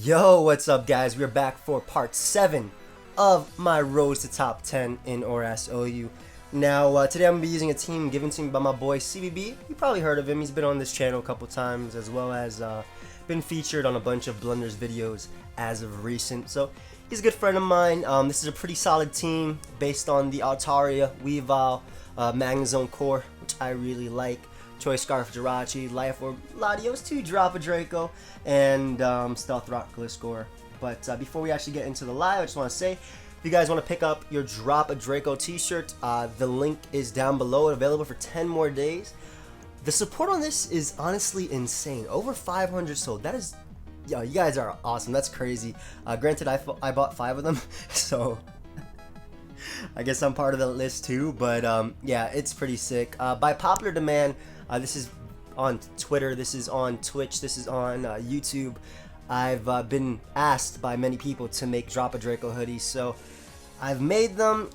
Yo, what's up guys? We're back for part 7 of my Road to Top 10 in ORAS OU. Now, today I'm going to be using a team given to me by my boy CBB. You probably heard of him. He's been on this channel a couple times, as well as been featured on a bunch of Blunders videos as of recent. So, he's a good friend of mine. This is a pretty solid team based on the Altaria, Weavile, Magnezone core, which I really like. Choice Scarf Jirachi, Life Orb Latios, 2 Drop a Draco, and Stealth Rock Gliscor. But before we actually get into the live, I just want to say, if you guys want to pick up your Drop a Draco t-shirt, the link is down below, available for 10 more days. The support on this is honestly insane. Over 500 sold. That is, yo, you guys are awesome. That's crazy. Granted, I bought 5 of them, so I guess I'm part of the list too. But yeah, it's pretty sick. By popular demand, this is on Twitter, this is on Twitch, this is on YouTube. I've been asked by many people to make Drop a Draco hoodies, so I've made them.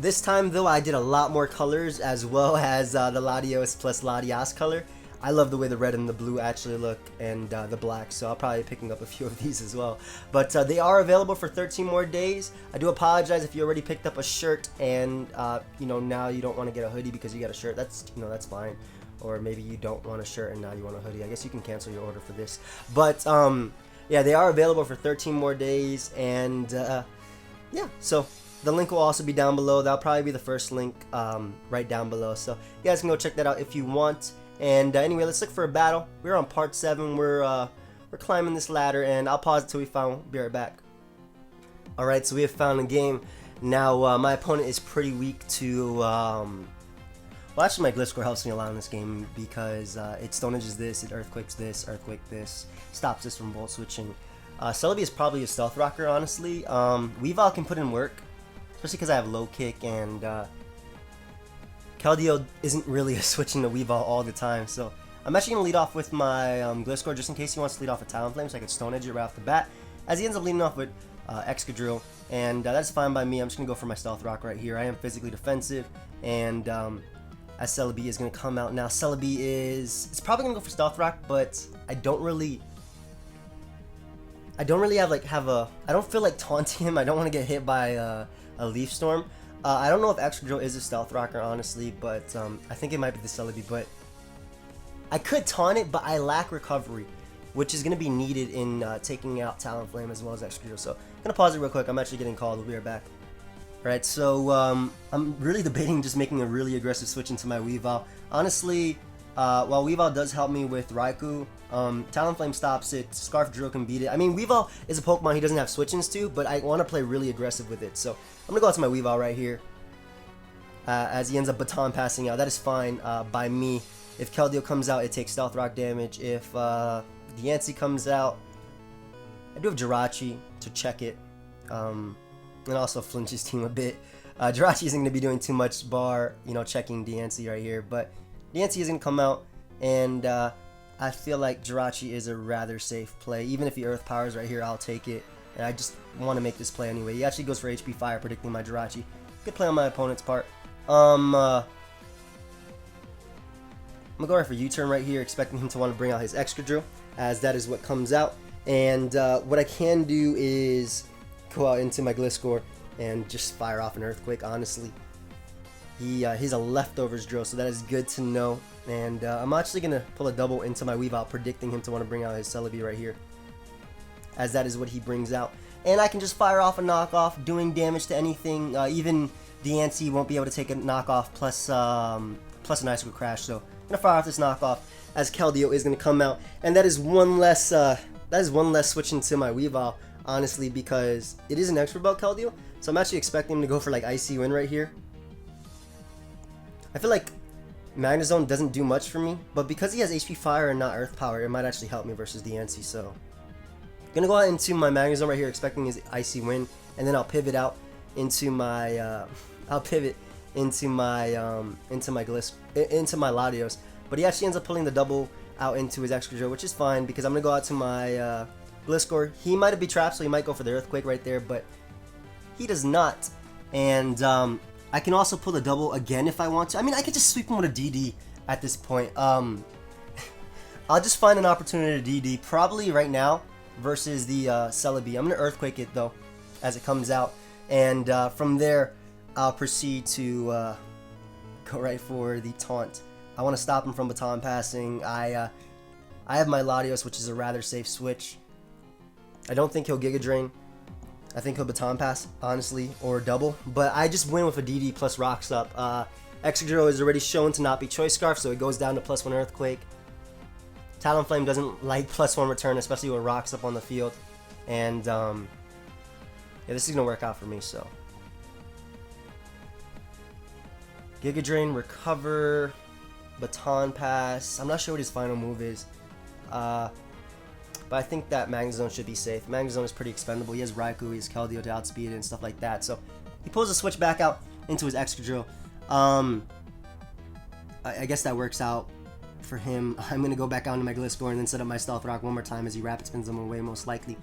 This time though, I did a lot more colors, as well as the Latios plus Latias color. I love the way the red and the blue actually look, and the black, so I'll probably be picking up a few of these as well. But they are available for 13 more days. I do apologize if you already picked up a shirt and you know, now you don't want to get a hoodie because you got a shirt. That's, you know, that's fine. Or maybe you don't want a shirt and now you want a hoodie. I guess you can cancel your order for this. But yeah, they are available for 13 more days, and yeah, so the link will also be down below. That'll probably be the first link right down below, so you guys can go check that out if you want. And anyway, let's look for a battle. We're on part 7. We're climbing this ladder, and I'll pause it till we found. We'll be right back. Alright, so we have found a game. Now my opponent is pretty weak to well, actually, my Gliscor helps me a lot in this game because it Stone Edges this, it Earthquakes this, Earthquake this, stops this from Volt Switching. Celebi is probably a Stealth Rocker, honestly. Weavile can put in work, especially because I have low kick, and Keldeo isn't really a switching to Weavile all the time. So I'm actually going to lead off with my Gliscor just in case he wants to lead off with Talonflame, so I could Stone Edge it right off the bat. As he ends up leading off with Excadrill, and that's fine by me. I'm just going to go for my Stealth Rock right here. I am physically defensive, and as Celebi is going to come out now. Celebi it's probably going to go for Stealth Rock, but I don't really I don't feel like taunting him. I don't want to get hit by a Leaf Storm. I don't know if Excadrill is a Stealth Rocker, honestly, but I think it might be the Celebi, but I could taunt it, but I lack recovery, which is going to be needed in taking out Talonflame as well as Excadrill. So I'm going to pause it real quick. I'm actually getting called. We'll be right back. Right, so I'm really debating just making a really aggressive switch into my Weavile. Honestly, while Weavile does help me with Raikou, Talonflame stops it, Scarf Drill can beat it. I mean, Weavile is a Pokemon he doesn't have switch-ins to, but I want to play really aggressive with it. So I'm going to go out to my Weavile right here, as he ends up baton passing out. That is fine by me. If Keldeo comes out, it takes Stealth Rock damage. If Diancie comes out, I do have Jirachi to check it. And also flinch his team a bit. Jirachi isn't going to be doing too much bar, you know, checking Diancie right here, but Diancie is going to come out, and I feel like Jirachi is a rather safe play. Even if he Earth Powers right here, I'll take it, and I just want to make this play anyway. He actually goes for HP Fire, predicting my Jirachi. Good play on my opponent's part. I'm going to go right for U-turn right here, expecting him to want to bring out his Excadrill, as that is what comes out. And what I can do is go out into my Gliscor and just fire off an Earthquake. Honestly, he's a leftovers drill, so that is good to know. And I'm actually going to pull a double into my Weavile, predicting him to want to bring out his Celebi right here, as that is what he brings out. And I can just fire off a knockoff, doing damage to anything. Even Diancie won't be able to take a knockoff plus an Icicle Crash. So I'm going to fire off this knockoff, as Keldeo is going to come out, and that is one less switch into my Weavile, honestly, because it is an Expert Belt Keldeo, so I'm actually expecting him to go for like Icy Wind right here. I feel like Magnezone doesn't do much for me, but because he has HP Fire and not Earth Power, it might actually help me versus Diancie. So I'm gonna go out into my Magnezone right here, expecting his Icy Wind, and then I'll pivot out into my into my Latios. But he actually ends up pulling the double out into his Excadrill, which is fine because I'm gonna go out to my Gliscor. He might have been trapped, so he might go for the Earthquake right there, but he does not. And I can also pull the double again if I want to. I mean, I could just sweep him with a DD at this point. I'll just find an opportunity to DD probably right now, versus the Celebi. I'm going to Earthquake it, though, as it comes out. And from there, I'll proceed to go right for the Taunt. I want to stop him from Baton Passing. I have my Latios, which is a rather safe switch. I don't think he'll Giga Drain. I think he'll Baton Pass, honestly, or double. But I just win with a DD plus Rocks Up. Excadrill is already shown to not be Choice Scarf, so it goes down to +1 Earthquake. Talonflame doesn't like +1 return, especially with Rocks Up on the field. And, yeah, this is going to work out for me, so. Giga Drain, Recover, Baton Pass. I'm not sure what his final move is. But I think that Magnezone should be safe. Magnezone is pretty expendable. He has Raikou, he has Keldeo to outspeed it and stuff like that. So he pulls the switch back out into his Excadrill. I guess that works out for him. I'm going to go back out into my Gliscor and then set up my Stealth Rock one more time as he Rapid Spins them away most likely.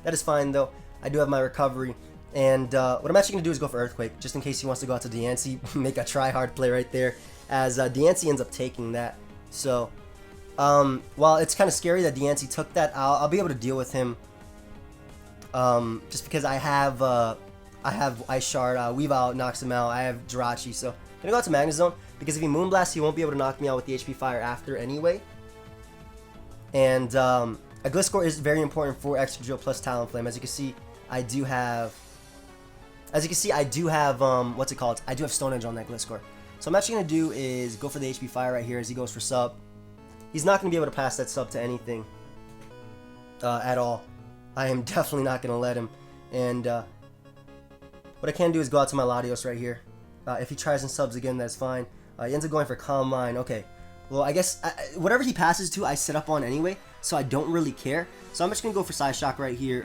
That is fine though. I do have my Recovery. And what I'm actually going to do is go for Earthquake, just in case he wants to go out to Diancie. Make a try-hard play right there, as Diancie ends up taking that. So, while it's kind of scary that Diancie took that, I'll be able to deal with him. Just because I have Ice Shard, Weavile knocks him out, I have Jirachi, so I'm going to go out to Magnezone, because if he Moonblast, he won't be able to knock me out with the HP Fire after anyway. And a Gliscor is very important for Excadrill plus Talonflame. As you can see, I do have... what's it called? I do have Stone Edge on that Gliscor. So I'm actually going to do is go for the HP Fire right here as he goes for sub. He's not going to be able to pass that sub to anything at all. I am definitely not going to let him. And what I can do is go out to my Latios right here. If he tries and subs again, that's fine. He ends up going for Calm Mind. Okay. Well, I guess whatever he passes to, I set up on anyway, so I don't really care. So I'm just going to go for Psyshock right here,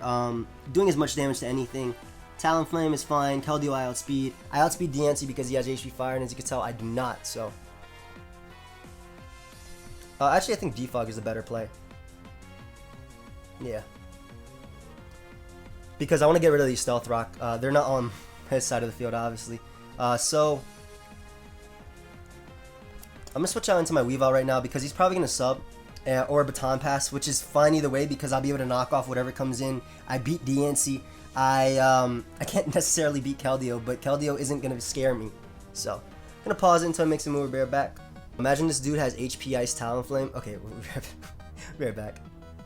doing as much damage to anything. Talonflame is fine. Keldeo I outspeed. I outspeed Diancie because he has HP Fire, and as you can tell, I do not, so... actually, I think Defog is the better play. Yeah. Because I want to get rid of these Stealth Rock. They're not on his side of the field, obviously. So... I'm going to switch out into my Weavile right now because he's probably going to sub or Baton Pass, which is fine either way because I'll be able to knock off whatever comes in. I beat Diancie. I can't necessarily beat Keldeo, but Keldeo isn't going to scare me. So, I'm going to pause it until I make some move. Bear back. Imagine this dude has HP Ice Talonflame. Okay, we'll be right back.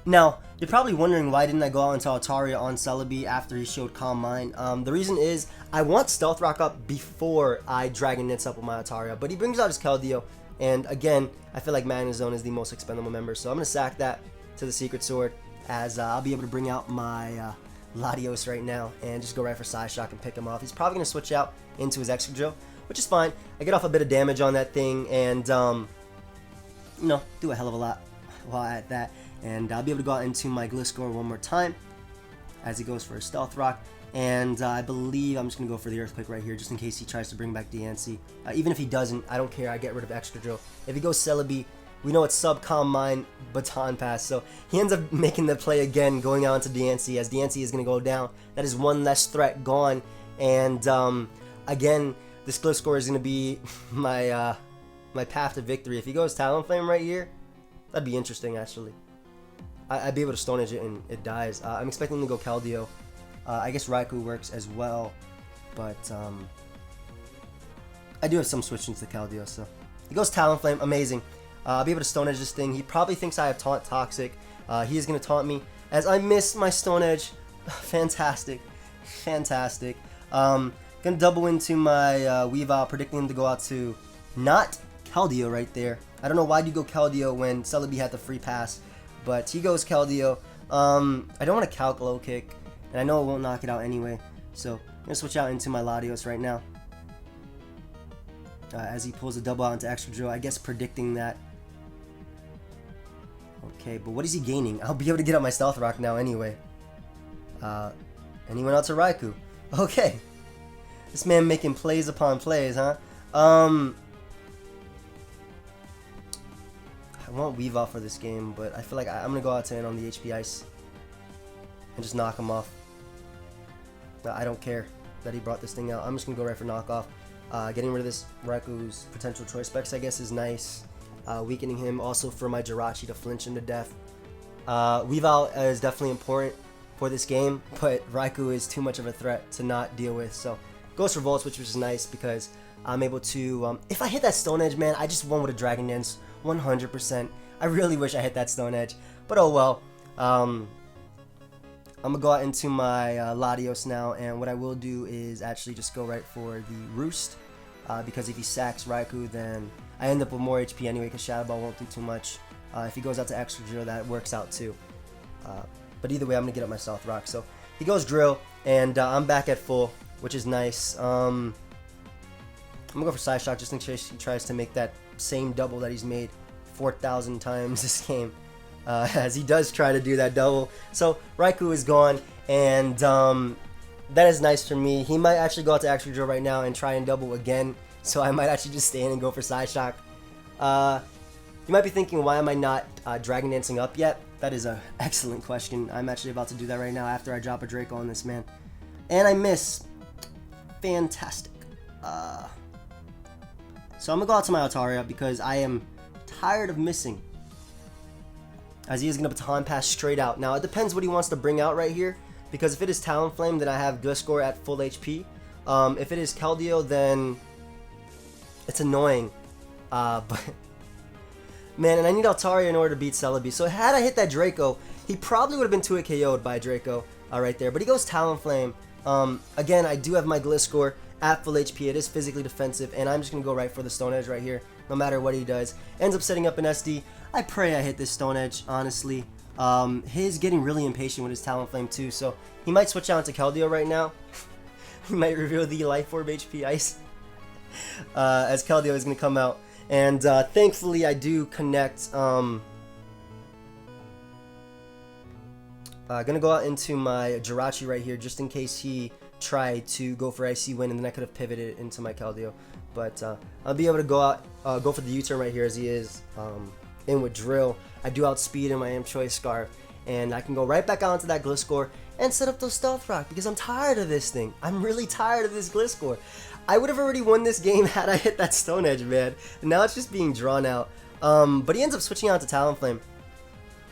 Now, you're probably wondering why didn't I go out into Altaria on Celebi after he showed Calm Mind. The reason is I want Stealth Rock up before I Dragon Knits up with my Altaria, but he brings out his Keldeo. And again, I feel like Magnezone is the most expendable member, so I'm going to sack that to the Secret Sword as I'll be able to bring out my Latios right now and just go right for Psyshock and pick him off. He's probably going to switch out into his Excadrill, which is fine. I get off a bit of damage on that thing and, you know, do a hell of a lot while at that. And I'll be able to go out into my Gliscor one more time as he goes for a Stealth Rock. And I believe I'm just going to go for the Earthquake right here, just in case he tries to bring back Diancie. Even if he doesn't, I don't care. I get rid of Excadrill. If he goes Celebi, we know it's sub Calm Mind, Baton Pass. So he ends up making the play again, going out into Diancie, as Diancie is going to go down. That is one less threat gone. And again, this Gliscor is going to be my my path to victory. If he goes Talonflame right here, that'd be interesting, actually. I'd be able to Stone Edge it and it dies. I'm expecting him to go Keldeo. I guess Raikou works as well, but I do have some switching to Keldeo, so he goes Talonflame, amazing. I'll be able to Stone Edge this thing. He probably thinks I have Taunt Toxic. He is going to taunt me as I miss my Stone Edge. Fantastic, fantastic. Gonna double into my Weavile, predicting him to go out to not Keldeo right there. I don't know why you go Keldeo when Celebi had the free pass, but he goes Keldeo. I don't want to Calc Low Kick. And I know it won't knock it out anyway. So, I'm going to switch out into my Latios right now. As he pulls a double out into Excadrill, I guess predicting that. Okay, but what is he gaining? I'll be able to get up my Stealth Rock now anyway. And he went out to Raikou. Okay. This man making plays upon plays, huh? I want Weavile for this game, but I feel like I'm going to go out to end on the HP Ice. And just knock him off. I don't care that he brought this thing out. I'm just going to go right for knockoff. Getting rid of this Raikou's potential choice specs, I guess, is nice. Weakening him also for my Jirachi to flinch him to death. Weave Out is definitely important for this game, but Raikou is too much of a threat to not deal with. So goes for Volts, which is nice because I'm able to, if I hit that Stone Edge, man, I just won with a Dragon Dance 100%. I really wish I hit that Stone Edge, but oh well. I'm going to go out into my Latios now, and what I will do is actually just go right for the Roost, because if he sacks Raikou, then I end up with more HP anyway, because Shadow Ball won't do too much. If he goes out to extra Drill, that works out too. But either way, I'm going to get up my Stealth Rock. So he goes Drill, and I'm back at full, which is nice. I'm going to go for Side Shock just in case he tries to make that same double that he's made 4,000 times this game. As he does try to do that double. So Raikou is gone, and that is nice for me. He might actually go out to extra Drill right now and try and double again. So I might actually just stay in and go for Side Shock. You might be thinking, why am I not Dragon Dancing up yet? That is an excellent question. I'm actually about to do that right now after I drop a Draco on this man. And I miss. Fantastic. So I'm going to go out to my Altaria because I am tired of missing. As he is going to Baton Pass straight out. Now, it depends what he wants to bring out right here. Because if it is Talonflame, then I have Gliscor at full HP. If it is Keldeo, then it's annoying. But man, and I need Altaria in order to beat Celebi. So had I hit that Draco, he probably would have been 2-hit KO'd by Draco right there. But he goes Talonflame. Again, I do have my Gliscor at full HP. It is physically defensive, and I'm just going to go right for the Stone Edge right here, no matter what he does. Ends up setting up an SD. I pray I hit this Stone Edge, honestly. He's getting really impatient with his Talonflame too, so he might switch out into Keldeo right now. He might reveal the Life Orb HP Ice. As Keldeo is going to come out. And thankfully I do connect. Gonna go out into my Jirachi right here just in case he tried to go for Icy Wind, and then I could have pivoted into my Keldeo. But I'll be able to go out, go for the U-turn right here as he is in with Drill. I do outspeed him. I am Choice Scarf, and I can go right back out into that Gliscor and set up those Stealth Rock because I'm tired of this thing. I'm really tired of this Gliscor. I would have already won this game had I hit that Stone Edge, man. And now it's just being drawn out. But he ends up switching out to Talonflame.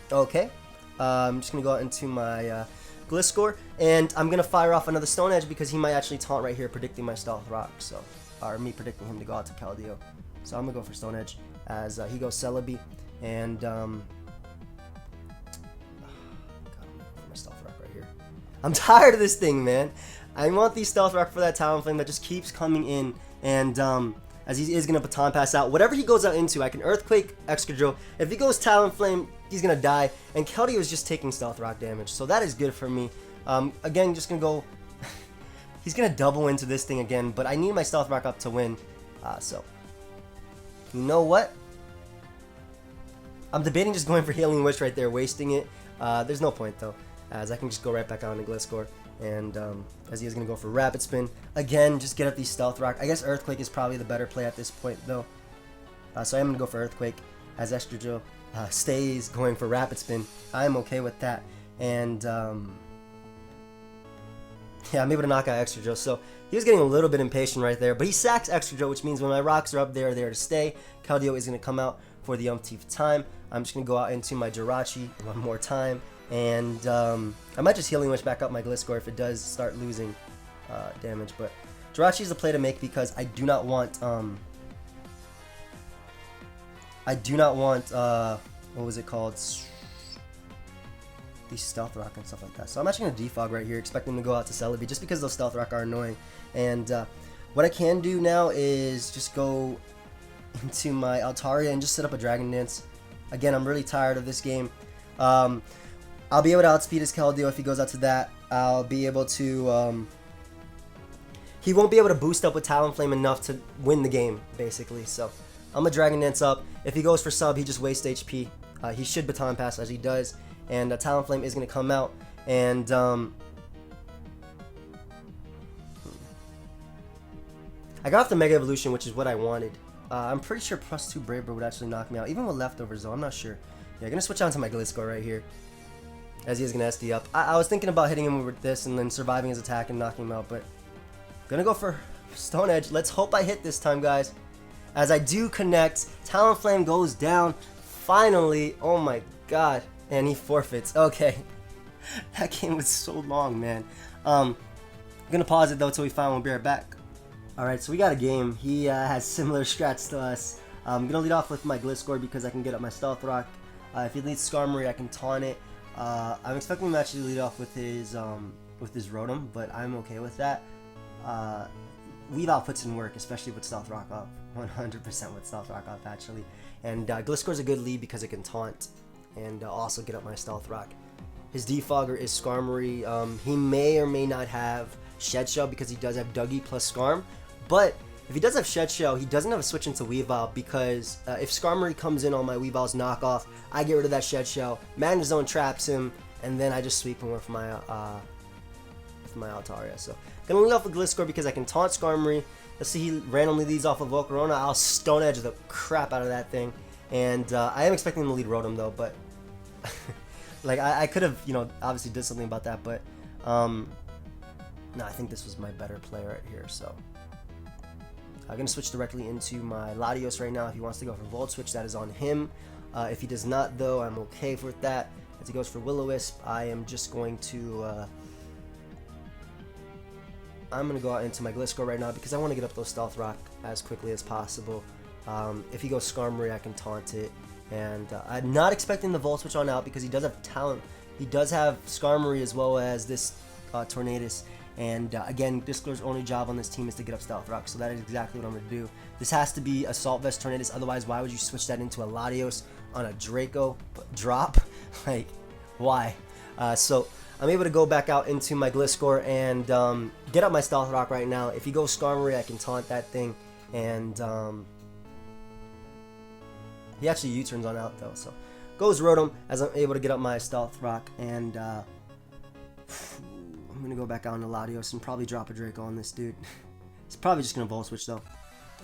Okay. I'm just going to go out into my Gliscor. And I'm going to fire off another Stone Edge because he might actually taunt right here, predicting my Stealth Rock. So, or me predicting him to go out to Keldeo. So I'm going to go for Stone Edge as he goes Celebi. And, God, I'm going to go for my Stealth Rock right here. I'm tired of this thing, man. I want these Stealth Rock for that Talonflame that just keeps coming in, and as he is going to Baton Pass out, whatever he goes out into, I can Earthquake, Excadrill. If he goes Talonflame, he's going to die, and Keldeo is just taking Stealth Rock damage, so that is good for me. Again, just going to go, he's going to double into this thing again, but I need my Stealth Rock up to win, so, you know what? I'm debating just going for Healing Wish right there, wasting it. There's no point, though, as I can just go right back out into Gliscor. And as he is going to go for Rapid Spin. Again, just get up these Stealth Rock. I guess Earthquake is probably the better play at this point, though. So I am going to go for Earthquake as Excadrill stays going for Rapid Spin. I'm okay with that. And yeah, I'm able to knock out Excadrill. So he was getting a little bit impatient right there. But he sacks Excadrill, which means when my rocks are up there, they're there to stay. Keldeo is going to come out for the umpteenth time. I'm just going to go out into my Jirachi one more time. And I might just Healing Wish back up my Gliscor if it does start losing damage. But Jirachi is the play to make because I do not want what was it called? These Stealth Rock and stuff like that. So I'm actually going to Defog right here, expecting to go out to Celebi just because those Stealth Rock are annoying. And what I can do now is just go into my Altaria and just set up a Dragon Dance. Again, I'm really tired of this game. I'll be able to outspeed his Keldeo if he goes out to that. I'll be able to, he won't be able to boost up with Talonflame enough to win the game, basically. So, I'm a Dragon Dance up. If he goes for sub, he just wastes HP. He should Baton Pass as he does. And Talonflame is going to come out. And, I got off the Mega Evolution, which is what I wanted. I'm pretty sure +2 Brave Bird would actually knock me out. Even with leftovers, though, I'm not sure. Yeah, I'm going to switch on to my Gliscor right here. As he is going to SD up. I was thinking about hitting him with this and then surviving his attack and knocking him out, but gonna go for Stone Edge. Let's hope I hit this time, guys. As I do connect, Talonflame goes down. Finally, oh my god. And he forfeits. Okay. That game was so long, man. I'm gonna pause it though till we find one. We'll be right back. Alright, so we got a game. He has similar strats to us. I'm gonna lead off with my Gliscor because I can get up my Stealth Rock. If he leads Skarmory, I can taunt it. I'm expecting him to actually lead off with his Rotom, but I'm okay with that. Weavile puts in work, especially with Stealth Rock up. 100% with Stealth Rock up, actually. And Gliscor's a good lead because it can taunt and also get up my Stealth Rock. His Defogger is Skarmory. He may or may not have Shed Shell because he does have Dougie plus Skarm. But if he does have Shed Shell, he doesn't have a switch into Weavile because if Skarmory comes in on my Weavile's knockoff, I get rid of that Shed Shell. Magnet Zone traps him, and then I just sweep him with my Altaria. So gonna lead off with Gliscor because I can taunt Skarmory. Let's see, he randomly leads off of Volcarona. I'll Stone Edge the crap out of that thing. And I am expecting him to lead Rotom though, but like I could have, you know, obviously did something about that, but no, I think this was my better play right here. So I'm gonna switch directly into my Latios right now. If he wants to go for Volt Switch, that is on him. If he does not though, I'm okay with that. As he goes for Will-O-Wisp, I am just going to I'm going to go out into my Gliscor right now because I want to get up those Stealth Rock as quickly as possible. If he goes Skarmory, I can taunt it. And I'm not expecting the Volt Switch on out because he does have talent. He does have Skarmory as well as this Tornadus. And again, Gliscor's only job on this team is to get up Stealth Rock, so that is exactly what I'm going to do. This has to be Assault Vest Tornadus, otherwise why would you switch that into a Latios on a Draco drop? Like, why? So I'm able to go back out into my Gliscor and get up my Stealth Rock right now. If he goes Skarmory, I can taunt that thing, and he actually U-turns on out though. So goes Rotom as I'm able to get up my Stealth Rock, and I'm gonna go back out into Latios and probably drop a Draco on this dude. He's probably just gonna Volt Switch though,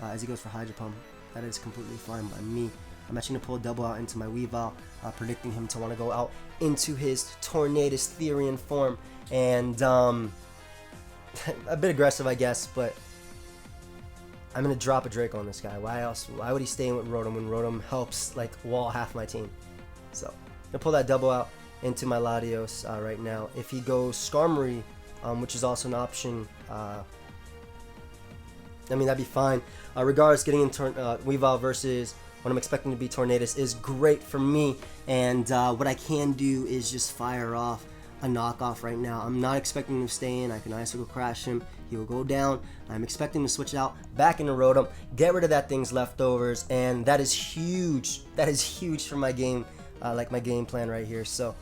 as he goes for Hydro Pump. That is completely fine by me. I'm actually going to pull a double out into my Weavile, predicting him to want to go out into his Tornadus Therian form. And a bit aggressive, I guess, but I'm going to drop a Draco on this guy. Why else? Why would he stay in with Rotom when Rotom helps like wall half my team? So I'm going to pull that double out into my Latios right now. If he goes Skarmory, which is also an option, I mean, that'd be fine. Regardless, getting in Weavile versus what I'm expecting to be Tornadus is great for me, and what I can do is just fire off a knockoff right now. I'm not expecting him to stay in. I can Icicle Crash him. He will go down. I'm expecting him to switch out back into Rotom, get rid of that thing's leftovers, and that is huge. That is huge for my game, like my game plan right here. So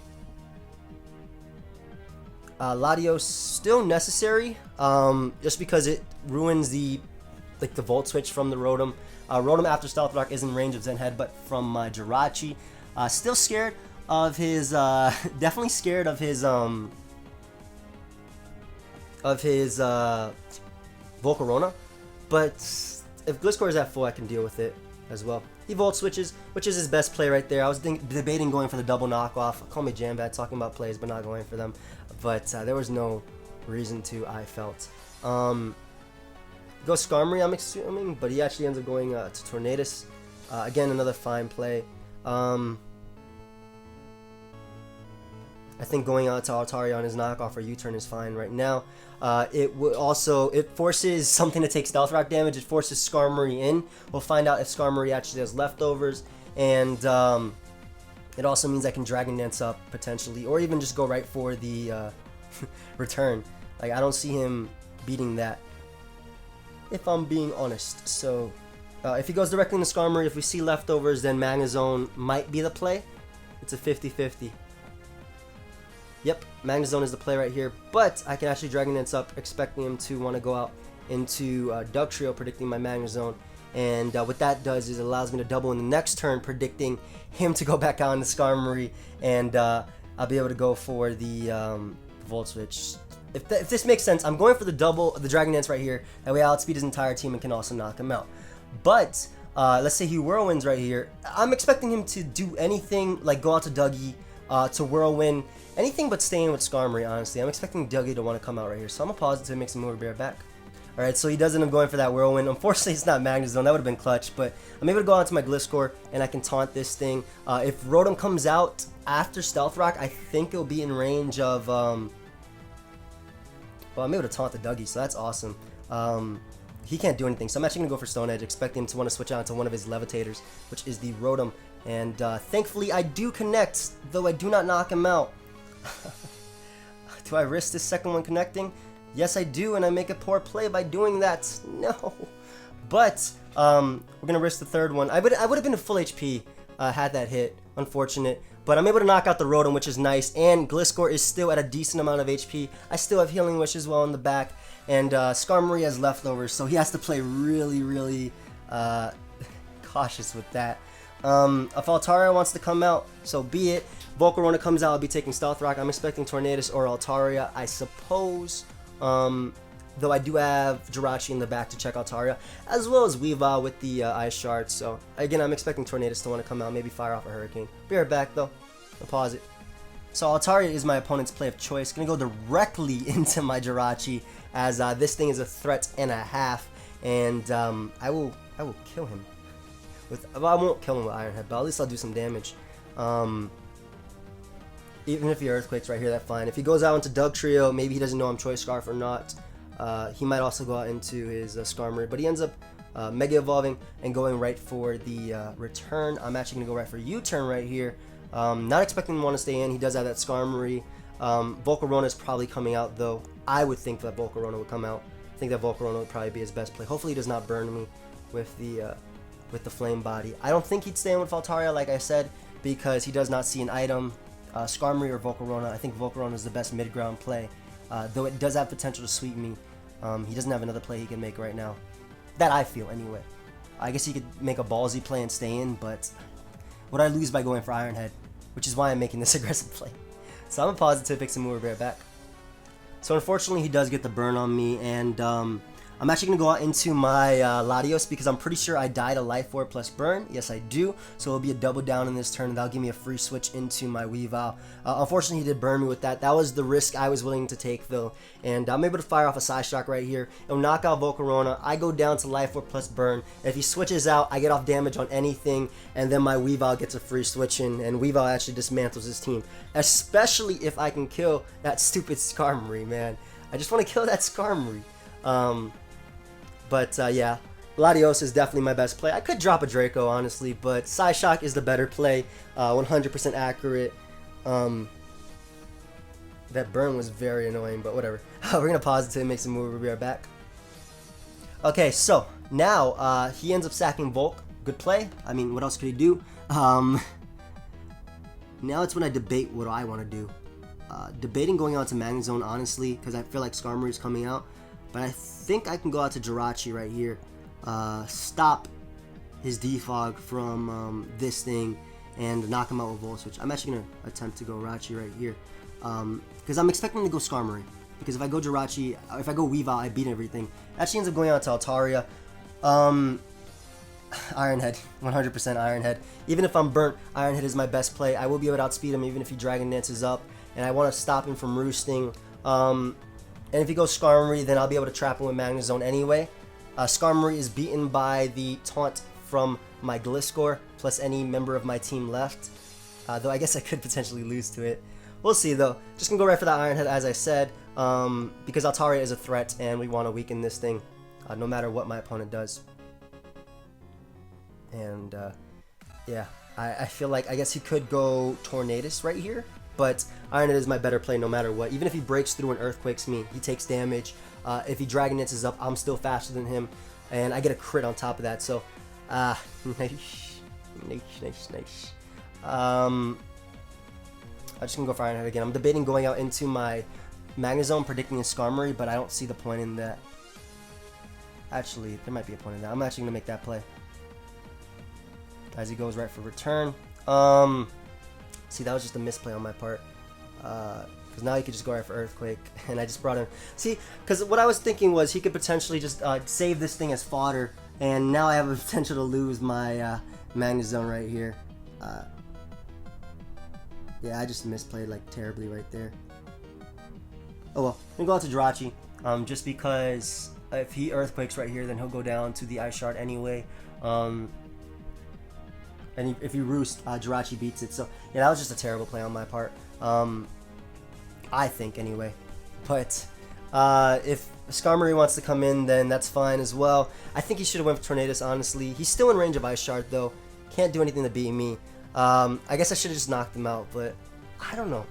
Latios still necessary, just because it ruins the Volt Switch from the Rotom. Rotom after Stealth Rock is in range of Zen Head, but from my Jirachi, still scared of his, definitely scared of his Volcarona, but if Gliscor is at full, I can deal with it as well. He Volt Switches, which is his best play right there. I was debating going for the double knockoff. Call me Jambad, talking about plays, but not going for them. But there was no reason to, I felt. Go Skarmory, I'm assuming, but he actually ends up going to Tornadus. Again, another fine play. I think going out to Altaria on his knockoff or U-turn is fine right now. It forces something to take Stealth Rock damage. It forces Skarmory in. We'll find out if Skarmory actually has leftovers, and it also means I can Dragon Dance up potentially, or even just go right for the return. Like, I don't see him beating that, if I'm being honest. So if he goes directly into Skarmory, if we see leftovers, then Magnet Zone might be the play. It's a 50-50. Yep, Magnet Zone is the play right here, but I can actually Dragon Dance up, expecting him to want to go out into Dugtrio, predicting my Magnet Zone. And what that does is it allows me to double in the next turn, predicting him to go back out into Skarmory, and I'll be able to go for the Volt Switch. If this makes sense, I'm going for the Dragon Dance right here. That way I'll outspeed his entire team and can also knock him out. But let's say he Whirlwinds right here. I'm expecting him to do anything, like go out to Dougie, to Whirlwind, anything but staying with Skarmory, honestly. I'm expecting Dougie to want to come out right here. So I'm going to pause it to make some move. Bear back. Alright, so he does end up going for that Whirlwind. Unfortunately, it's not Magnet Zone. That would have been clutch, but I'm able to go onto my Gliscor, and I can taunt this thing. If Rotom comes out after Stealth Rock, I think it'll be in range of... well, I'm able to taunt the Dougie, so that's awesome. He can't do anything, so I'm actually going to go for Stone Edge, expecting him to want to switch out into one of his Levitators, which is the Rotom. And thankfully, I do connect, though I do not knock him out. Do I risk this second one connecting? Yes, I do, and I make a poor play by doing that. No. But we're going to risk the third one. I would have been at full HP had that hit. Unfortunate. But I'm able to knock out the Rotom, which is nice. And Gliscor is still at a decent amount of HP. I still have Healing Wish as well in the back. And Skarmory has leftovers, so he has to play really, really cautious with that. If Altaria wants to come out, so be it. Volcarona comes out, I'll be taking Stealth Rock. I'm expecting Tornadus or Altaria, I suppose. Though I do have Jirachi in the back to check Altaria, as well as Weavile with the Ice Shard. So again, I'm expecting Tornadus to want to come out, maybe fire off a Hurricane. Be right back though. I'll pause it. So Altaria is my opponent's play of choice. Gonna go directly into my Jirachi, as this thing is a threat and a half, and I will kill him. Well, I won't kill him with Iron Head, but at least I'll do some damage. Even if he Earthquakes right here, that's fine. If he goes out into Dugtrio, maybe he doesn't know I'm Choice Scarf or not. He might also go out into his Skarmory, but he ends up Mega Evolving and going right for the return. I'm actually going to go right for U-turn right here. Not expecting him to want to stay in. He does have that Skarmory. Volcarona is probably coming out, though. I would think that Volcarona would come out. I think that Volcarona would probably be his best play. Hopefully he does not burn me with the Flame Body. I don't think he'd stay in with Altaria, like I said, because he does not see an item. Skarmory or Volcarona. I think Volcarona is the best mid-ground play, though it does have potential to sweep me. He doesn't have another play he can make right now. That I feel, anyway. I guess he could make a ballsy play and stay in, but would I lose by going for Iron Head? Which is why I'm making this aggressive play. So I'm a positive, pick some move right back. So unfortunately, he does get the burn on me, and I'm actually going to go out into my Latios because I'm pretty sure I died a Life Orb plus burn. Yes, I do. So it'll be a double down in this turn, and that'll give me a free switch into my Weavile. Unfortunately, he did burn me with that. That was the risk I was willing to take, though. And I'm able to fire off a Side Shock right here. It'll knock out Volcarona. I go down to Life Orb plus burn. If he switches out, I get off damage on anything, and then my Weavile gets a free switch in, and Weavile actually dismantles his team. Especially if I can kill that stupid Skarmory, man. I just want to kill that Skarmory. But yeah, Latios is definitely my best play. I could drop a Draco, honestly, but Psyshock is the better play. 100% accurate. That burn was very annoying, but whatever. We're going to pause it to make some move. We'll be right back. Okay, so now he ends up sacking Volk. Good play. I mean, what else could he do? Now it's when I debate what I want to do. Debating going out to Magnet Zone, honestly, because I feel like Skarmory is coming out. But I think I can go out to Jirachi right here, stop his Defog from this thing, and knock him out with Volt Switch. I'm actually going to attempt to go Jirachi right here, because I'm expecting to go Skarmory. Because if I go Jirachi, if I go Weavile, I beat everything. Actually ends up going out to Altaria. Iron Head, 100% Iron Head. Even if I'm burnt, Iron Head is my best play. I will be able to outspeed him even if he Dragon Dances up, and I want to stop him from roosting. And if he goes Skarmory, then I'll be able to trap him with Magnet Zone anyway. Skarmory is beaten by the taunt from my Gliscor, plus any member of my team left. Though I guess I could potentially lose to it. We'll see though. Just gonna go right for that Iron Head, as I said, because Altaria is a threat, and we want to weaken this thing, no matter what my opponent does. And yeah, I feel like I guess he could go Tornadus right here. But Iron Head is my better play no matter what. Even if he breaks through and Earthquakes me, he takes damage. If he Dragon Dances up, I'm still faster than him. And I get a crit on top of that. So, nice. I'm just going to go for Iron Head again. I'm debating going out into my Magnet Zone, predicting a Skarmory, but I don't see the point in that. Actually, there might be a point in that. I'm actually going to make that play. As he goes right for return. See, that was just a misplay on my part. Because now he could just go right for Earthquake, and I just brought him. See, because what I was thinking was he could potentially just save this thing as fodder, and now I have a potential to lose my Magnet Zone right here. Yeah, I just misplayed like terribly right there. Oh well, I'm gonna go out to Jirachi, just because If he Earthquakes right here, then he'll go down to the Ice Shard anyway. And if he Roost, Jirachi beats it. So, yeah, that was just a terrible play on my part. I think, anyway. But if Skarmory wants to come in, then that's fine as well. I think he should have went for Tornadus, honestly. He's still in range of Ice Shard, though. Can't do anything to beat me. I guess I should have just knocked him out, but I don't know.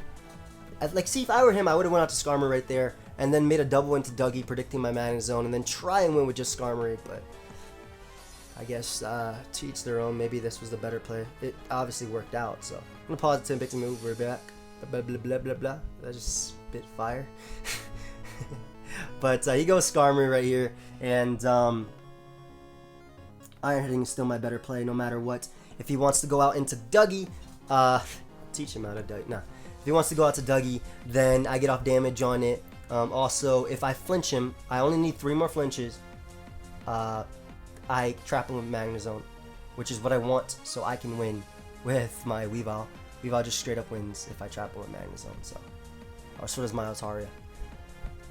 Like, see, if I were him, I would have went out to Skarmory right there, and then made a double into Dougie, predicting my Magnet Zone, and then try and win with just Skarmory, but I guess to each their own. Maybe this was the better play. It obviously worked out, so I'm going to pause it and pick the move. We're back. Blah, blah, blah, blah, blah. That just spit fire. But he goes Skarmory right here, and Iron Hitting is still my better play no matter what. If he wants to go out into Dougie, teach him how to Dougie. Nah. If he wants to go out to Dougie, then I get off damage on it. Also, if I flinch him, I only need 3 more flinches. I trap him with Magnet Zone, which is what I want, so I can win with my Weavile. Weavile just straight up wins if I trap him with Magnet Zone, so. Or so does my Altaria.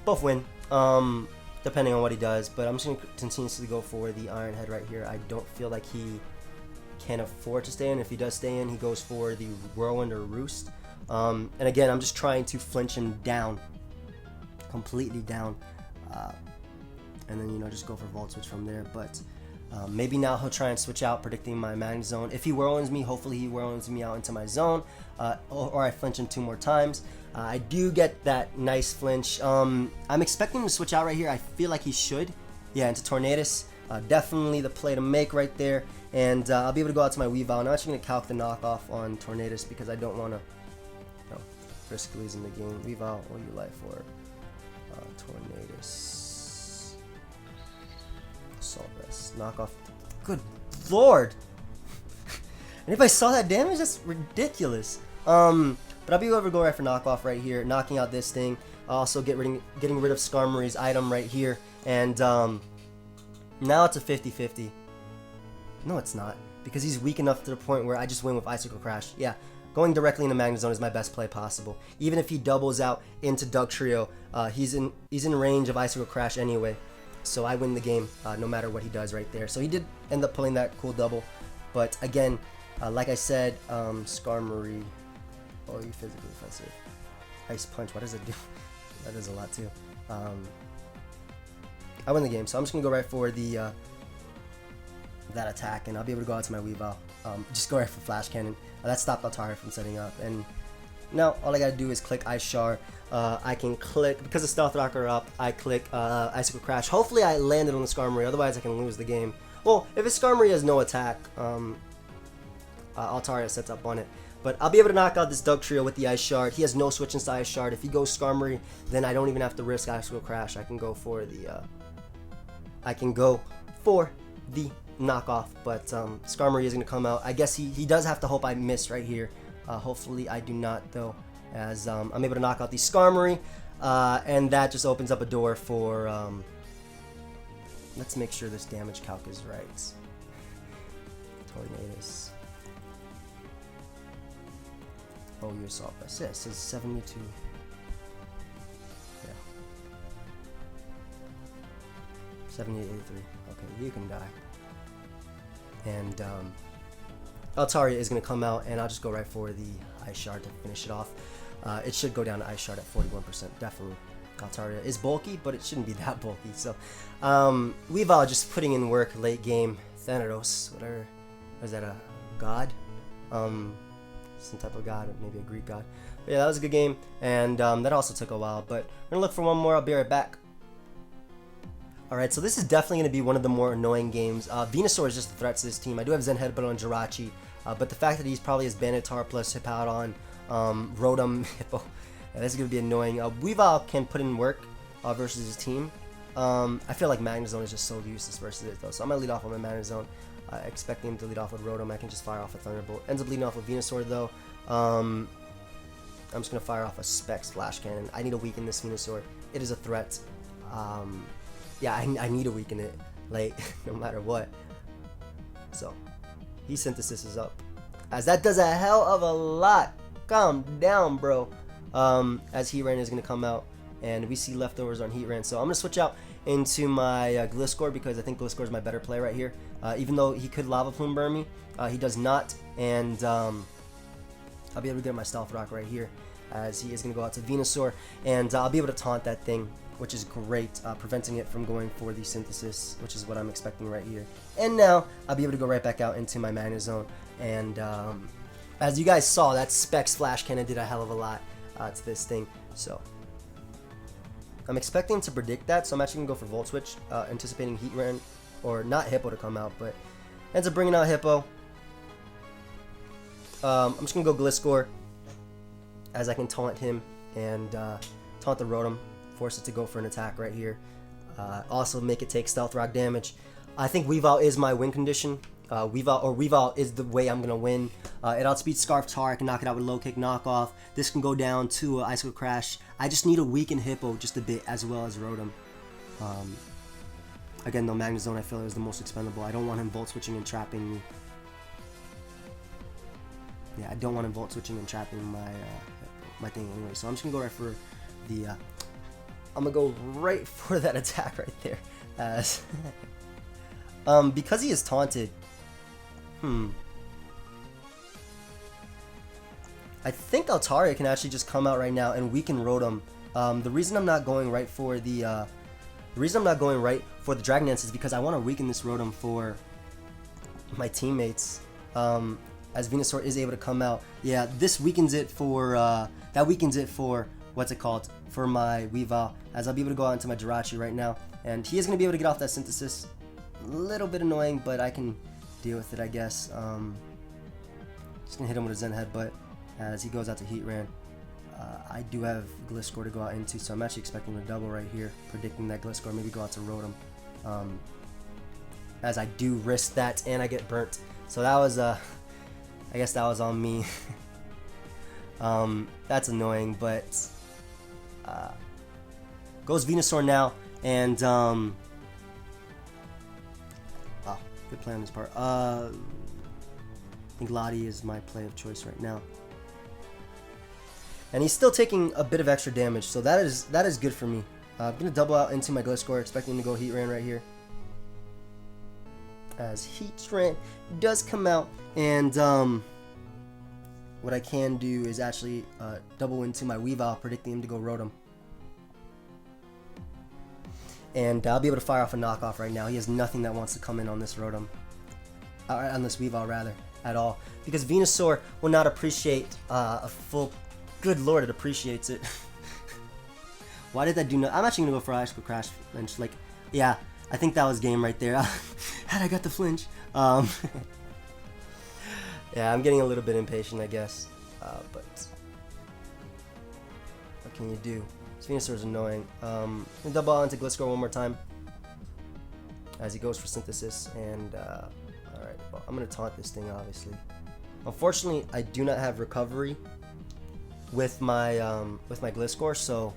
Both win, depending on what he does, but I'm just going to continuously go for the Iron Head right here. I don't feel like he can afford to stay in. If he does stay in, he goes for the Whirlwind or Roost. And again, I'm just trying to flinch him down, completely down, and then, you know, just go for Volt Switch from there. But maybe now he'll try and switch out, predicting my Magnet Zone. If he Whirlwinds me, hopefully he Whirlwinds me out into my zone, or I flinch him 2 more times. I do get that nice flinch. I'm expecting him to switch out right here. I feel like he should. Yeah, into Tornadus. Definitely the play to make right there. And I'll be able to go out to my Weavile. I'm actually going to calc the knockoff on Tornadus because I don't want to, you know, risk losing the game. Weavile, what do you like for Tornadus? Assault Vest. Knockoff. Good lord! And if I saw that damage, that's ridiculous. But I'll be able to go right for knockoff right here, knocking out this thing. Also getting rid of Skarmory's item right here. And now it's a 50-50. No, it's not. Because he's weak enough to the point where I just win with Icicle Crash. Yeah, going directly into Magnet Zone is my best play possible. Even if he doubles out into Dugtrio, he's in range of Icicle Crash anyway. So I win the game no matter what he does right there. So he did end up pulling that cool double. But again, like I said, Skarmory... Oh, you physically offensive. Ice Punch, what does it do? That is a lot too. I win the game, so I'm just gonna go right for the that attack, and I'll be able to go out to my Weavile. Just go right for Flash Cannon. That stopped Altaria from setting up, and now all I gotta do is click Ice Shard. I can click, because the Stealth Rocker up, I click Icicle Crash. Hopefully I landed on the Skarmory, otherwise I can lose the game. Well, if his Skarmory has no attack, Altaria sets up on it. But I'll be able to knock out this Dugtrio with the Ice Shard. He has no switch into Ice Shard. If he goes Skarmory, then I don't even have to risk Icicle Crash. I can go for the knockoff. But Skarmory is going to come out. I guess he does have to hope I miss right here. Hopefully I do not, though, as I'm able to knock out the Skarmory. And that just opens up a door for... let's make sure this damage calc is right. Tornadus. Oh, your Assault Vest. Yeah, it says 72. Yeah. 7883. Okay, you can die. And Altaria is going to come out, and I'll just go right for the Ice Shard to finish it off. It should go down to Ice Shard at 41%, definitely. Altaria is bulky, but it shouldn't be that bulky. So, Weavile just putting in work late game. Thanatos, whatever. Is that a god? Some type of god, maybe a Greek god. But yeah, that was a good game, and that also took a while, but we're gonna look for one more. I'll be right back. Alright, so this is definitely going to be one of the more annoying games. Venusaur is just a threat to this team. I do have Zen Headbutt on Jirachi, but the fact that he's probably his Banditar plus Hippowdon, Rotom, Hippo, this is going to be annoying. Weavile can put in work versus his team. I feel like Magnet Zone is just so useless versus it, though, so I'm going to lead off on my Magnet Zone. Expecting him to lead off with Rotom. I can just fire off a Thunderbolt. Ends up leading off with Venusaur, though. I'm just going to fire off a Specs Flash Cannon. I need to weaken this Venusaur. It is a threat. Yeah, I need to weaken it, like, no matter what. So, he Synthesis up. As that does a hell of a lot. Calm down, bro. As Heatran is going to come out. And we see leftovers on Heatran. So, I'm going to switch out into my Gliscor because I think Gliscor is my better play right here. Even though he could Lava Plume burn me, he does not, and I'll be able to get my Stealth Rock right here as he is going to go out to Venusaur, and I'll be able to taunt that thing, which is great, preventing it from going for the Synthesis, which is what I'm expecting right here. And now I'll be able to go right back out into my Magnet Zone, and as you guys saw, that Specs Flash Cannon did a hell of a lot to this thing, so I'm expecting to predict that, so I'm actually going to go for Volt Switch, anticipating Heatran, or not Hippo to come out, but ends up bringing out Hippo. I'm just going to go Gliscor, as I can taunt him, and taunt the Rotom, force it to go for an attack right here. Also make it take Stealth Rock damage. I think Weavile is my win condition. Weavile is the way I'm going to win. It outspeeds Scarf Tar, I can knock it out with Low Kick Knockoff. This can go down to Icicle Crash. I just need to weaken Hippo just a bit, as well as Rotom. Again, though, Magnet Zone I feel is the most expendable. I don't want him Volt Switching and trapping me. Yeah, I don't want him Volt Switching and trapping my thing anyway. So I'm just going to go right for the... I'm going to go right for that attack right there. As because he is taunted... I think Altaria can actually just come out right now and weaken Rotom. The reason I'm not going right for the Dragon Dance is because I want to weaken this Rotom for my teammates. As Venusaur is able to come out, yeah, this weakens it for that weakens it for what's it called, for my Weavile. As I'll be able to go out into my Jirachi right now, and he is going to be able to get off that Synthesis. A little bit annoying, but I can deal with it, I guess. Just gonna hit him with a Zen Headbutt as he goes out to Heatran. I do have Gliscor to go out into, so I'm actually expecting a double right here, predicting that Gliscor maybe go out to Rotom. As I do risk that, and I get burnt. So that was, I guess that was on me. That's annoying, but goes Venusaur now, and oh, good play on his part. I think Lottie is my play of choice right now. And he's still taking a bit of extra damage, so that is good for me. I'm going to double out into my Gliscor, expecting to go Heatran right here. As Heatran does come out, and what I can do is actually double into my Weavile, predicting him to go Rotom. And I'll be able to fire off a knockoff right now. He has nothing that wants to come in on this Rotom. On this Weavile, rather, at all. Because Venusaur will not appreciate a full... Good lord, it appreciates it. Why did that do no... I'm actually going to go for Icicle Crash Flinch. Like, yeah, I think that was game right there. Had I got the flinch. Yeah, I'm getting a little bit impatient, I guess. But... what can you do? This Venusaur is annoying. I'm going to double out into Gliscor one more time. As he goes for Synthesis. And, alright, well, I'm going to taunt this thing, obviously. Unfortunately, I do not have Recovery with my Gliscor, so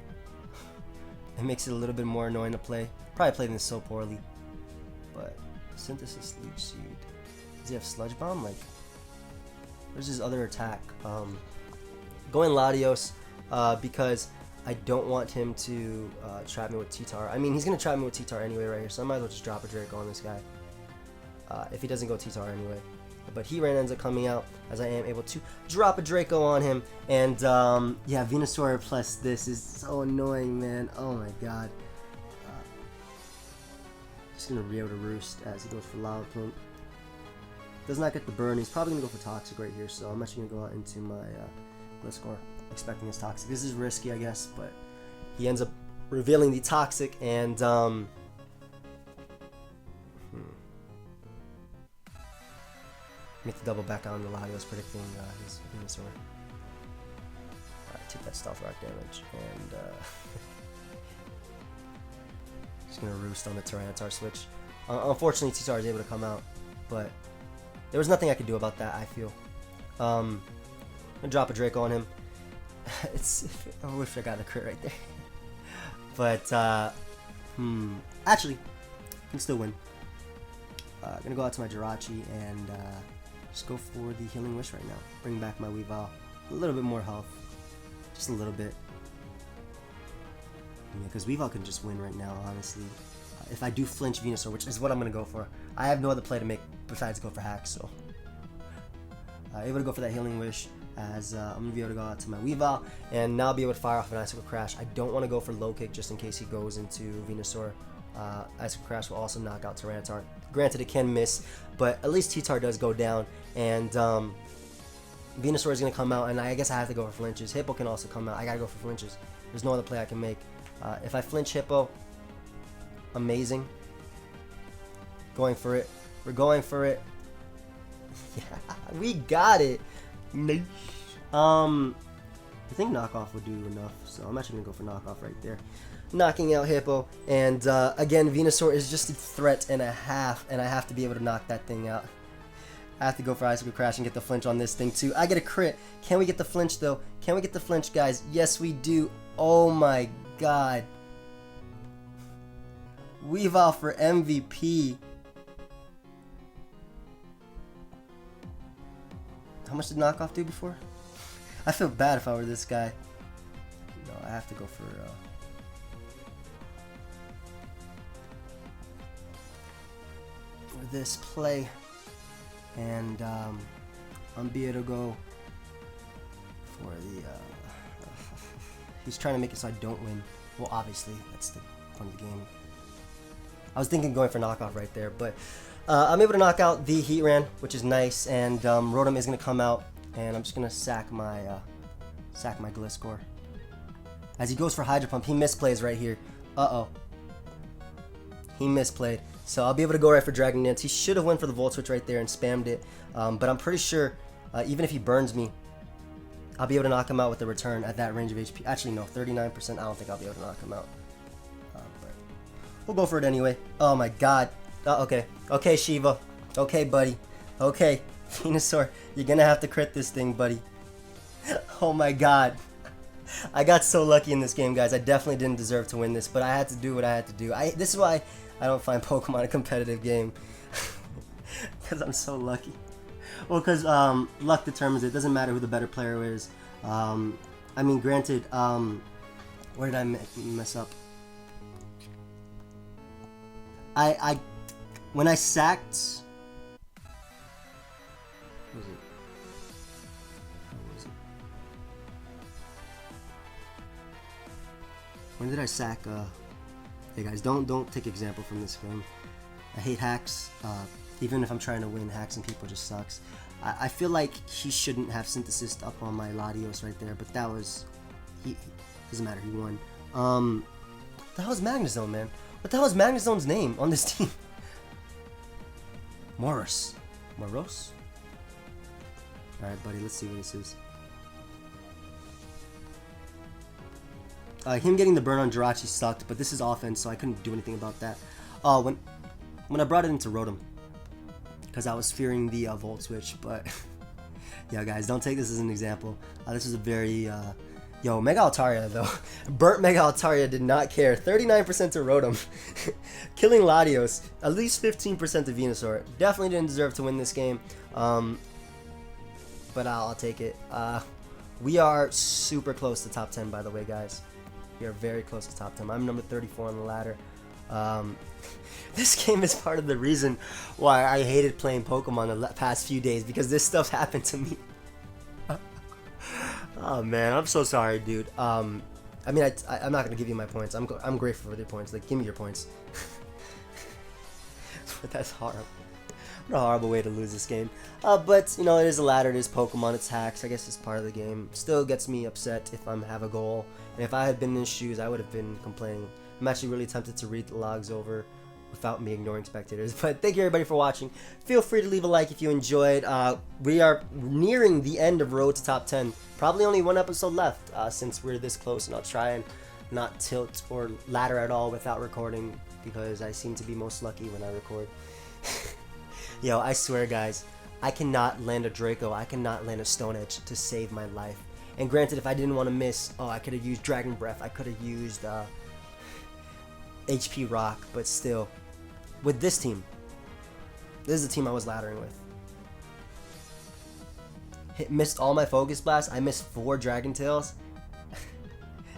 it makes it a little bit more annoying to play. Probably played this so poorly, but Synthesis, Leech Seed. Does he have Sludge Bomb? Like, where's his other attack? Going Latios because I don't want him to trap me with T-Tar. I mean, he's gonna trap me with T-Tar anyway right here, so I might as well just drop a Draco on this guy if he doesn't go T-Tar anyway. But Heatran ends up coming out as I am able to drop a Draco on him. And yeah, Venusaur plus this is so annoying, man. Oh my god. Just going to Rio to Roost as he goes for Lava Plume. Does not get the burn. He's probably going to go for Toxic right here. So I'm actually going to go out into my Gliscor, expecting his Toxic. This is risky, I guess, but he ends up revealing the Toxic. And make the double back on the Latios, predicting his Venusaur. Take that Stealth Rock damage, and just gonna Roost on the Tyranitar switch. Unfortunately, T-Tar is able to come out, but there was nothing I could do about that, I feel. I'm gonna drop a Draco on him. I wish I got a crit right there. But, actually, can still win. Gonna go out to my Jirachi and just go for the Healing Wish right now. Bring back my Weavile. A little bit more health. Just a little bit. Yeah, because Weavile can just win right now, honestly. if I do flinch Venusaur, which is what I'm gonna go for. I have no other play to make besides go for hacks, so able to go for that healing wish, as I'm gonna be able to go out to my Weavile and now be able to fire off an Icicle Crash. I don't want to go for low kick just in case he goes into Venusaur. Icicle Crash will also knock out Tyranitar. Granted, it can miss, but at least T-Tar does go down, and Venusaur is gonna come out, and I guess I have to go for flinches. Hippo can also come out. I gotta go for flinches. There's no other play I can make. If I flinch Hippo, amazing. Going for it. We're going for it. Yeah, we got it. Nice. I think knockoff would do enough, so I'm actually gonna go for knockoff right there, knocking out Hippo. And again, Venusaur is just a threat and a half, and I have to be able to knock that thing out. I have to go for Icicle Crash and get the flinch on this thing too. I get a crit. Can we get the flinch though? Can we get the flinch, guys? Yes, we do. Oh my god. Weavile for MVP. How much did knockoff do before? I feel bad if I were this guy. No, I have to go for this play, and I'm be able to go for the. He's trying to make it so I don't win. Well, obviously that's the point of the game. I was thinking going for knockoff right there, but I'm able to knock out the Heatran, which is nice, and Rotom is going to come out, and I'm just going to sack my Gliscor. As he goes for Hydro Pump, he misplays right here. Uh-oh. He misplayed. So I'll be able to go right for Dragon Dance. He should have went for the Volt Switch right there and spammed it, but I'm pretty sure even if he burns me, I'll be able to knock him out with the return at that range of HP. Actually, no, 39%. I don't think I'll be able to knock him out. But we'll go for it anyway. Oh my god. Okay. Okay, Shiva. Okay, buddy. Okay. Venusaur, you're gonna have to crit this thing, buddy. Oh my god. I got so lucky in this game, guys. I definitely didn't deserve to win this, but I had to do what I had to do. This is why I don't find Pokemon a competitive game. Because I'm so lucky. Well, because luck determines it. It doesn't matter who the better player is. I mean, granted, where did I mess up? When I sacked... What was it? What was it? When did I sack... Hey guys, don't take example from this game. I hate hacks. Even if I'm trying to win, hacks and people just sucks. I feel like he shouldn't have Synthesis up on my Latios right there, but that was... doesn't matter, he won. What the hell is Magnezone, man? What the hell is Magnezone's name on this team? Moros. Moros? Alright, buddy, let's see what this is. Him getting the burn on Jirachi sucked, but this is offense, so I couldn't do anything about that. When I brought it into Rotom, because I was fearing the Volt Switch, but yeah, guys, don't take this as an example. This is a very yo, Mega Altaria though. Burnt Mega Altaria did not care. 39% to Rotom. Killing Latios. At least 15% to Venusaur. Definitely didn't deserve to win this game. But I'll take it. We are super close to top 10, by the way, guys. We are very close to top 10. I'm number 34 on the ladder. This game is part of the reason why I hated playing Pokemon the past few days, because this stuff happened to me. Oh man, I'm so sorry, dude. I mean, I'm not gonna give you my points. I'm grateful for your points. Like, give me your points. But that's horrible. What a horrible way to lose this game. But you know, it is a ladder. It is Pokemon. It's hacks. I guess it's part of the game. Still gets me upset if I have a goal. And if I had been in his shoes, I would have been complaining. I'm actually really tempted to read the logs over without me ignoring spectators. But thank you everybody for watching. Feel free to leave a like if you enjoyed. We are nearing the end of Road to Top 10. Probably only one episode left since we're this close, and I'll try and not tilt or ladder at all without recording, because I seem to be most lucky when I record. Yo, I swear, guys, I cannot land a Draco. I cannot land a Stone Edge to save my life. And granted, if I didn't want to miss, I could have used Dragon Breath. I could have used HP Rock, but still, with this team, this is the team I was laddering with. Missed all my Focus Blasts. I missed 4 Dragon Tails,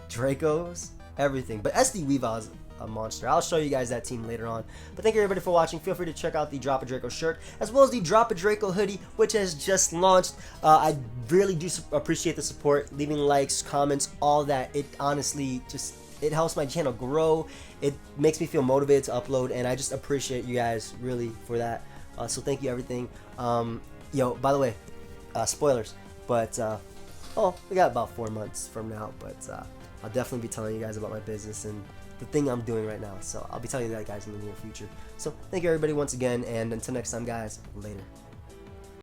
Dracos, everything. But SD Weavile is a monster. I'll show you guys that team later on. But thank you everybody for watching. Feel free to check out the Drop a Draco shirt as well as the Drop a Draco hoodie, which has just launched. I really do appreciate the support, leaving likes, comments, all that. It honestly just, it helps my channel grow. It makes me feel motivated to upload, and I just appreciate you guys really for that. So thank you, everything. Yo, by the way, spoilers, but oh, we got about 4 months from now, but I'll definitely be telling you guys about my business and the thing I'm doing right now. So I'll be telling you that, guys, in the near future. So thank you everybody once again, and until next time, guys, later.